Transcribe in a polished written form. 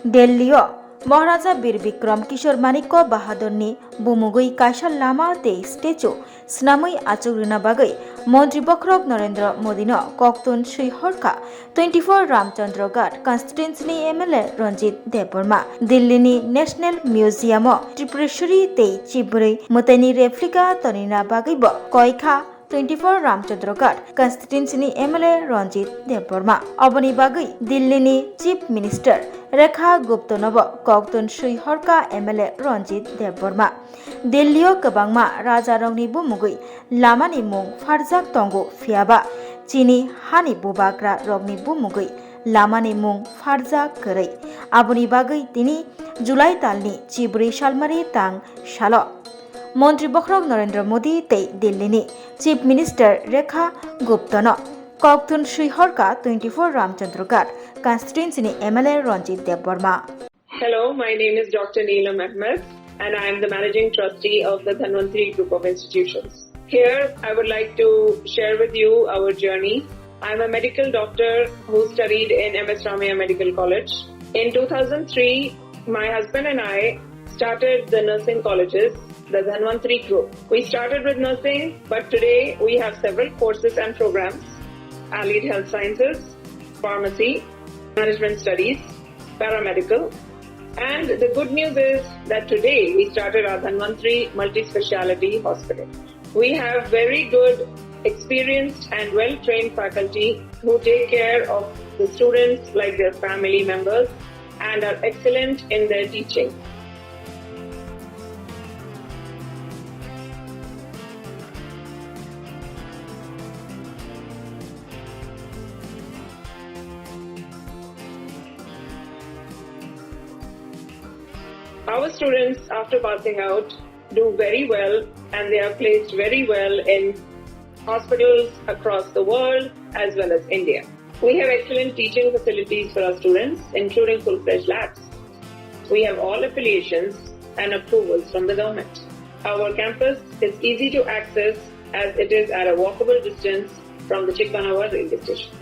Delhio Maharaja Bir Bikram Kishore Maniko Bahadurni Bumugui Kaisha Lama Te Statue Snamui Achurina Bagai Montri Bokrok Narendra Modino Koktun Sri Horka 24 Ramchandra Ghat Constituency MLA Ranjit Deborma Dillini National Museum Tripureshwari Te Chiburi Mutani Replica Tonina Bagaibo Koika 24 Ramchandra Ghat Constituency MLA Ranjit Deborma Abani Bagai Dillini Chief Minister Rekha Guptonabo Koktun Sri Horka MLA Ranjit Deborma Delhio Kabangma Raja Rongni Bumugui Lama ni Mung Farzak Tongo Fiaba Chini Hani BUBAGRA Rogni Bumugui Lama ni Mung Farzak Karai Abuni Bagai Tini July Talni Chiburi Shalmari Tang Shalo Montri Bokrok Narendra Modi Te Dillini Chief Minister Rekha Guptono Koktun Sri Horka 24 Ramchandra Ghat Constituency MLA Ranjit Deborma. Hello, my name is Dr. Neelam Ahmed and I am the Managing Trustee of the Dhanvantri Group of Institutions. Here, I would like to share with you our journey. I am a medical doctor who studied in MS Ramaiah Medical College. In 2003, my husband and I started the nursing colleges, the Dhanvantri Group. We started with nursing, but today we have several courses and programs: allied health sciences, pharmacy, management studies, paramedical. And the good news is that today we started our Dhanvantri multi-speciality hospital. We have very good, experienced and well-trained faculty who take care of the students like their family members and are excellent in their teaching. Our students, after passing out, do very well and they are placed very well in hospitals across the world as well as India. We have excellent teaching facilities for our students, including full-fledged labs. We have all affiliations and approvals from the government. Our campus is easy to access as it is at a walkable distance from the Chikpanawar railway station.